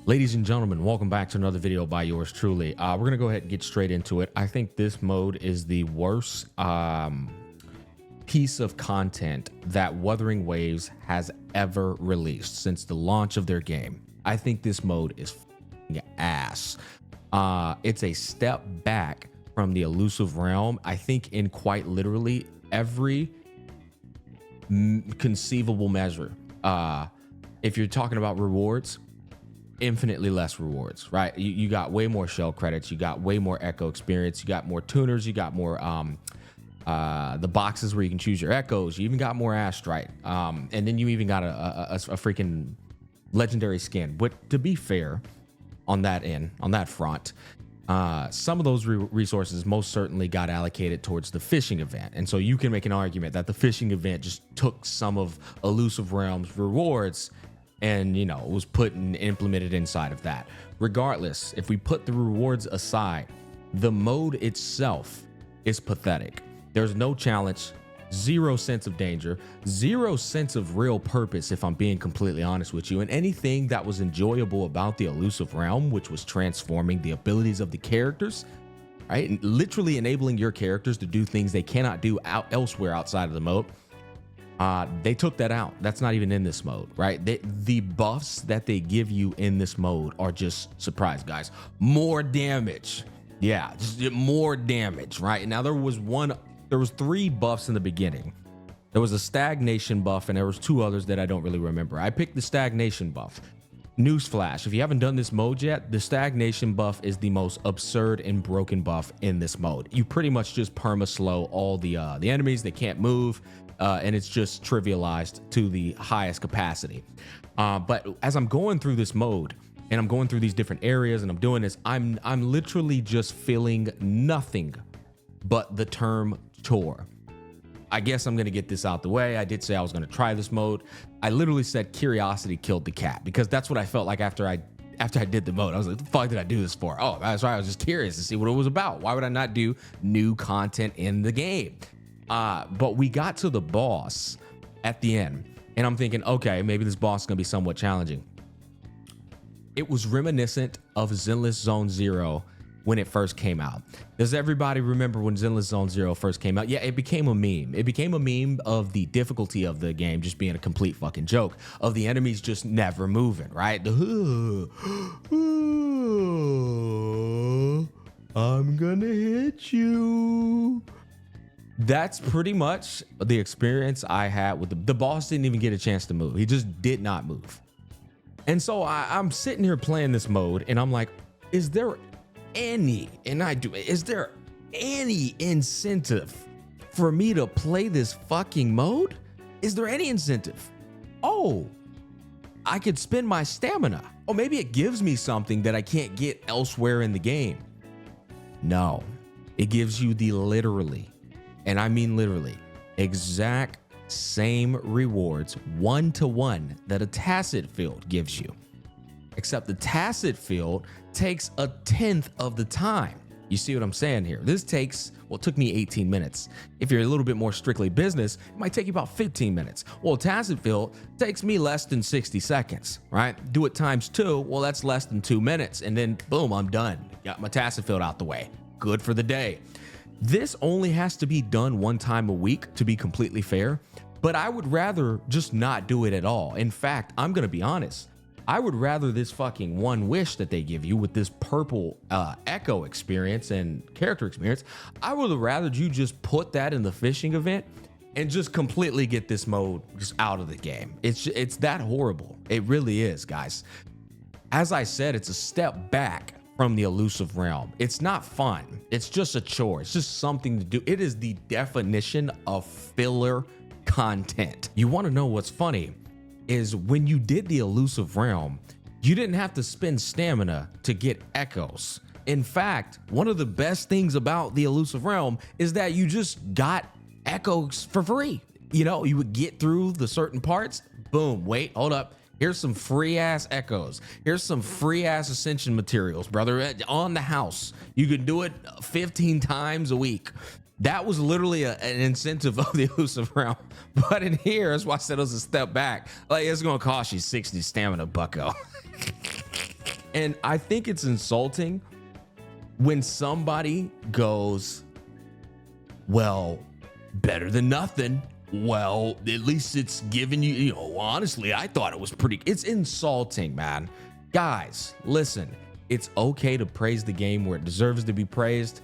Ladies and gentlemen, welcome back to another video by yours truly. We're gonna go ahead and get straight into it. I think this mode is the worst piece of content that Wuthering Waves has ever released since the launch of their game. I think this mode is ass. It's a step back from the elusive realm. I think in quite literally every conceivable measure. If you're talking about rewards, infinitely less rewards, right? You got way more shell credits, you got way more echo experience, you got more tuners, you got more the boxes where you can choose your echoes, you even got more astrite, and then you even got a freaking legendary skin. But to be fair, on that front, some of those resources most certainly got allocated towards the fishing event, and so you can make an argument that the fishing event just took some of elusive realms rewards and, you know, was put and implemented inside of that. Regardless, if we put the rewards aside, the mode itself is pathetic. There's no challenge, zero sense of danger, zero sense of real purpose, if I'm being completely honest with you. And anything that was enjoyable about the elusive realm, which was transforming the abilities of the characters, right, and literally enabling your characters to do things they cannot do elsewhere outside of the mode, they took that out. That's not even in this mode, right? The buffs that they give you in this mode are just, surprise guys, more damage. Yeah, just more damage, right? Now there was three buffs in the beginning. There was a stagnation buff and there was two others that I don't really remember. I picked the stagnation buff. Newsflash, if you haven't done this mode yet, the stagnation buff is the most absurd and broken buff in this mode. You pretty much just perma slow all the enemies. They can't move. And it's just trivialized to the highest capacity. But as I'm going through this mode and I'm going through these different areas and I'm doing this, I'm literally just feeling nothing but the term chore. I guess I'm gonna get this out the way. I did say I was gonna try this mode. I literally said curiosity killed the cat, because that's what I felt like after I did the mode. I was like, the fuck did I do this for? Oh, that's right. I was just curious to see what it was about. Why would I not do new content in the game? But we got to the boss at the end and I'm thinking, okay, maybe this boss is gonna be somewhat challenging. It was reminiscent of Zenless Zone Zero when it first came out. Does everybody remember when Zenless Zone Zero first came out? Yeah, it became a meme. It became a meme of the difficulty of the game just being a complete fucking joke, of the enemies just never moving, right? I'm gonna hit you. That's pretty much the experience I had with the boss. Didn't even get a chance to move. He just did not move. And so I'm sitting here playing this mode and I'm like, is there any incentive for me to play this fucking mode? Is there any incentive? Oh, I could spend my stamina. Oh, maybe it gives me something that I can't get elsewhere in the game. No, it gives you the literally, and I mean literally, exact same rewards, one-to-one, that a tacit field gives you. Except the tacit field takes 1/10 of the time. You see what I'm saying here? This takes, well, it took me 18 minutes. If you're a little bit more strictly business, it might take you about 15 minutes. Well, tacit field takes me less than 60 seconds, right? Do it times 2, well, that's less than 2 minutes. And then boom, I'm done. Got my tacit field out the way. Good for the day. This only has to be done one time a week, to be completely fair, but I would rather just not do it at all. In fact, I'm gonna be honest, I would rather this fucking one wish that they give you with this purple echo experience and character experience, I would have rather you just put that in the fishing event and just completely get this mode just out of the game. It's that horrible. It really is, guys. As I said, it's a step back from the elusive realm. It's not fun. It's just a chore. It's just something to do. It is the definition of filler content. You want to know what's funny is when you did the elusive realm, you didn't have to spend stamina to get echoes. In fact, one of the best things about the elusive realm is that you just got echoes for free. You know, you would get through the certain parts, boom, wait, hold up. Here's some free ass echoes. Here's some free ass ascension materials, brother, on the house. You can do it 15 times a week. That was literally an incentive of the elusive realm. But in here, that's why I said it was a step back. Like, it's gonna cost you 60 stamina, bucko. And I think it's insulting when somebody goes, well, better than nothing. Well, at least it's giving you, honestly, I thought it was pretty. It's insulting, man. Guys, listen, it's okay to praise the game where it deserves to be praised.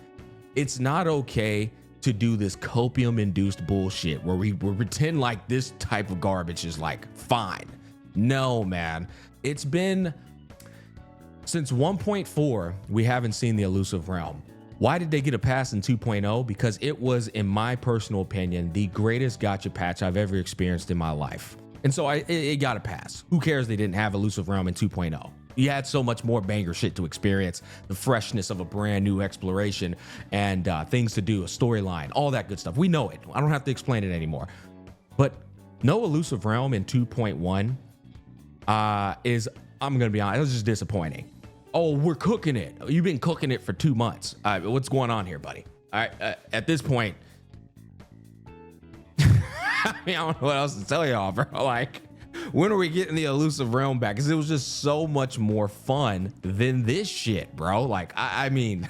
It's not okay to do this copium-induced bullshit where we pretend like this type of garbage is like fine. No, man. It's been since 1.4, we haven't seen the elusive realm. Why did they get a pass in 2.0? Because it was, in my personal opinion, the greatest gacha patch I've ever experienced in my life. And so it got a pass. Who cares they didn't have elusive realm in 2.0? You had so much more banger shit to experience, the freshness of a brand new exploration and things to do, a storyline, all that good stuff. We know it. I don't have to explain it anymore. But no elusive realm in 2.1 is, I'm going to be honest, it was just disappointing. Oh, we're cooking it. You've been cooking it for 2 months. What's going on here, buddy? All right, at this point, I mean, I don't know what else to tell y'all, bro. Like, when are we getting the elusive realm back? Because it was just so much more fun than this shit, bro. Like, I mean,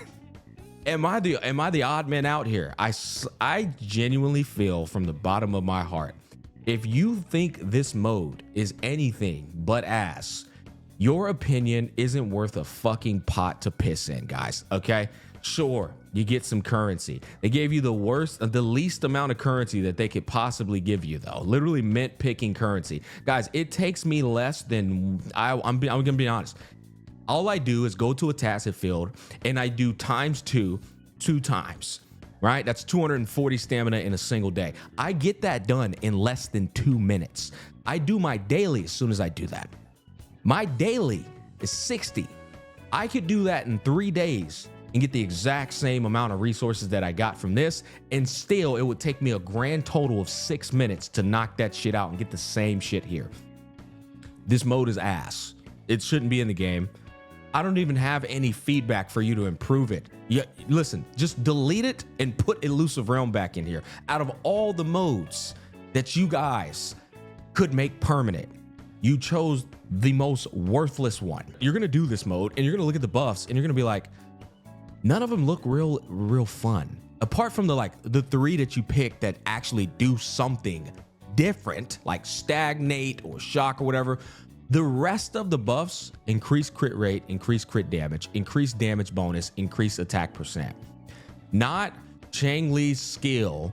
am I the odd man out here? I genuinely feel from the bottom of my heart, if you think this mode is anything but ass, your opinion isn't worth a fucking pot to piss in, guys. Okay, sure, you get some currency. They gave you the least amount of currency that they could possibly give you, though. Literally mint picking currency, guys. It takes me less than I'm gonna be honest. All I do is go to a tacit field and I do ×2 times. Right, that's 240 stamina in a single day. I get that done in less than 2 minutes. I do my daily as soon as I do that. My daily is 60. I could do that in 3 days and get the exact same amount of resources that I got from this, and still it would take me a grand total of 6 minutes to knock that shit out and get the same shit here. This mode is ass. It shouldn't be in the game. I don't even have any feedback for you to improve it. Yeah, listen, just delete it and put elusive realm back in here. Out of all the modes that you guys could make permanent, you chose the most worthless one. You're gonna do this mode and you're gonna look at the buffs and you're gonna be like, none of them look real fun. Apart from the 3 that you picked that actually do something different, like stagnate or shock or whatever. The rest of the buffs increase crit rate, increase crit damage, increase damage bonus, increase attack percent. Not Chang Li's skill,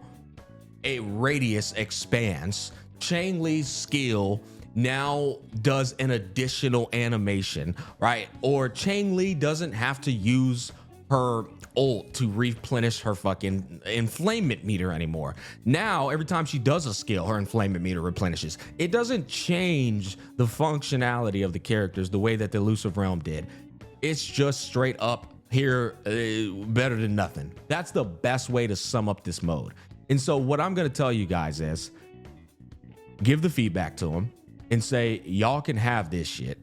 a radius expands. Chang Li's skill now does an additional animation, right? Or Chang Li doesn't have to use her ult to replenish her fucking inflammement meter anymore. Now, every time she does a skill, her inflammament meter replenishes. It doesn't change the functionality of the characters the way that the elusive realm did. It's just straight up here, better than nothing. That's the best way to sum up this mode. And so what I'm going to tell you guys is, give the feedback to them and say, y'all can have this shit.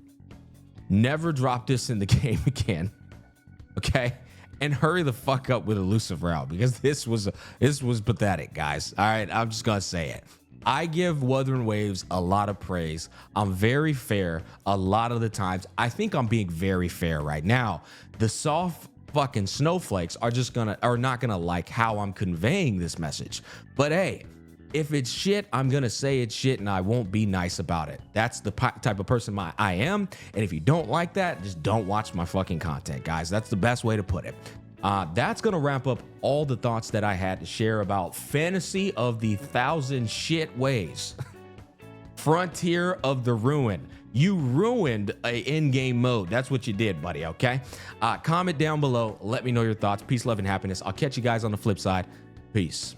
Never drop this in the game again. Okay? And hurry the fuck up with elusive realm, because this was pathetic, guys. All right, I'm just gonna say it. I give Wuthering Waves a lot of praise. I'm very fair a lot of the times. I think I'm being very fair right now. The soft fucking snowflakes are not gonna like how I'm conveying this message. But hey, if it's shit, I'm gonna say it's shit and I won't be nice about it. That's the type of person I am. And if you don't like that, just don't watch my fucking content, guys. That's the best way to put it. That's gonna wrap up all the thoughts that I had to share about Fantasy of the Thousand Shit Ways. Frontier of the Ruin. You ruined a in-game mode. That's what you did, buddy, okay? Comment down below. Let me know your thoughts. Peace, love, and happiness. I'll catch you guys on the flip side. Peace.